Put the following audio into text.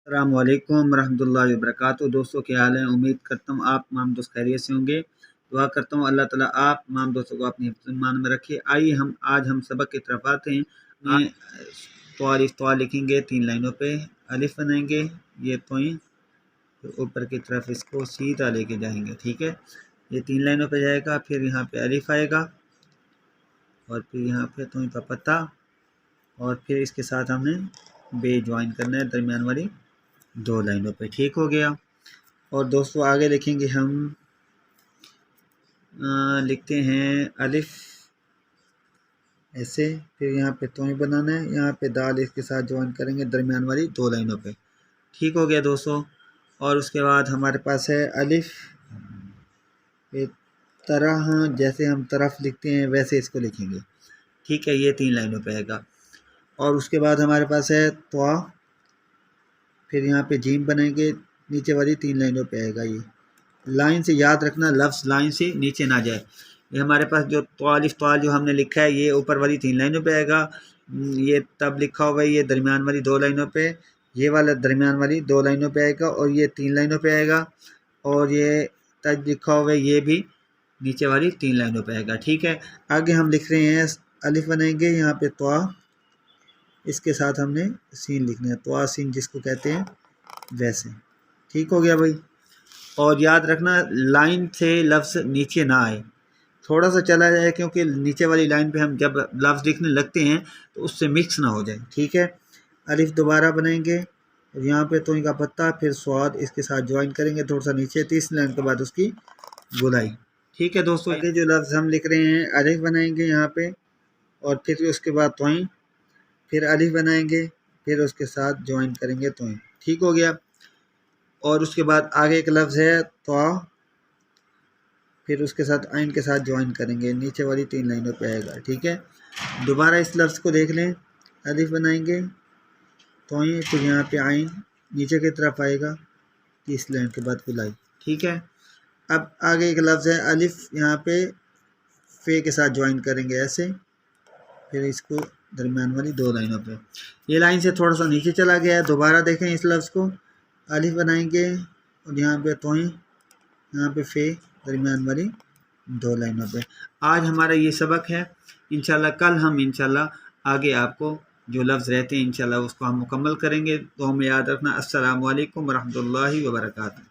السلام علیکم ورحمۃ اللہ وبرکاتہ۔ دوستوں کیا حال ہے؟ امید کرتا ہوں آپ تمام دوست خیریت سے ہوں گے۔ دعا کرتا ہوں اللہ تعالیٰ آپ تمام دوستوں کو اپنی حفظ ایمان میں رکھے۔ آئیے آج ہم سبق کی طرف آتے ہیں۔ توال لکھیں گے 3 لائنوں پہ، الف بنائیں گے، یہ توئیں اوپر کی طرف اس کو سیدھا لے کے جائیں گے، ٹھیک ہے۔ یہ 3 لائنوں پہ جائے گا، پھر یہاں پہ الف آئے گا اور پھر یہاں پہ توئیں کا پتہ، اور پھر اس کے ساتھ ہم نے بے جوائن کرنا ہے درمیان والی 2 لائنوں پہ، ٹھیک ہو گیا۔ اور دوستو آگے لکھیں گے ہم لکھتے ہیں الف ایسے، پھر یہاں پہ توئیں بنانا ہے، یہاں پہ دال اس کے ساتھ جوائن کریں گے درمیان والی 2 لائنوں پہ، ٹھیک ہو گیا دوستو۔ اور اس کے بعد ہمارے پاس ہے الف طرح، جیسے ہم طرف لکھتے ہیں ویسے اس کو لکھیں گے، ٹھیک ہے۔ یہ 3 لائنوں پہ آئے گا۔ اور اس کے بعد ہمارے پاس ہے توا، پھر یہاں پہ جیم بنائیں گے، نیچے والی 3 لائنوں پہ آئے گا۔ یہ لائن سے یاد رکھنا، لفظ لائن سے نیچے نہ جائے۔ یہ ہمارے پاس جو الف جو ہم نے لکھا ہے یہ اوپر والی 3 لائنوں پہ آئے گا، یہ تب لکھا ہوا ہے یہ درمیان والی 2 لائنوں پہ، یہ والا درمیان والی 2 لائنوں پہ آئے گا، اور یہ 3 لائنوں پہ آئے گا، اور یہ تج لکھا ہوا ہے یہ بھی نیچے والی 3 لائنوں پہ آئے گا، ٹھیک ہے۔ آگے ہم لکھ رہے ہیں الف بنائیں گے، یہاں پہ توا، اس کے ساتھ ہم نے سین لکھنا ہے، توا سین جس کو کہتے ہیں ویسے، ٹھیک ہو گیا بھائی۔ اور یاد رکھنا لائن سے لفظ نیچے نہ آئے، تھوڑا سا چلا جائے، کیونکہ نیچے والی لائن پہ ہم جب لفظ لکھنے لگتے ہیں تو اس سے مکس نہ ہو جائے، ٹھیک ہے۔ الف دوبارہ بنائیں گے، یہاں پہ توئیں کا پتہ، پھر سواد اس کے ساتھ جوائن کریں گے تھوڑا سا نیچے، 30 لائن کے بعد اس کی گولائی، ٹھیک ہے دوستو۔ آگے جو لفظ ہم لکھ رہے ہیں الف بنائیں گے یہاں پہ، اور پھر اس کے بعد توئیں، پھر الف بنائیں گے، پھر اس کے ساتھ جوائن کریں گے توئیں، ٹھیک ہو گیا۔ اور اس کے بعد آگے ایک لفظ ہے توا، پھر اس کے ساتھ عین کے ساتھ جوائن کریں گے، نیچے والی 3 لائنوں پہ آئے گا، ٹھیک ہے۔ دوبارہ اس لفظ کو دیکھ لیں، الف بنائیں گے، توئیں، پھر یہاں پہ عین نیچے کی طرف آئے گا، 30 لائن کے بعد گولائی، ٹھیک ہے۔ اب آگے ایک لفظ ہے الف، یہاں پہ فے کے ساتھ جوائن کریں گے ایسے، پھر اس کو درمیان والی 2 لائنوں پہ، یہ لائن سے تھوڑا سا نیچے چلا گیا ہے، دوبارہ دیکھیں اس لفظ کو، الف بنائیں گے اور یہاں پہ توئیں، یہاں پہ فے درمیان والی 2 لائنوں پہ۔ آج ہمارا یہ سبق ہے، انشاءاللہ کل ہم انشاءاللہ آگے آپ کو جو لفظ رہتے ہیں انشاءاللہ اس کو ہم مکمل کریں گے۔ تو ہمیں یاد رکھنا۔ السلام علیکم ورحمۃ اللہ وبرکاتہ۔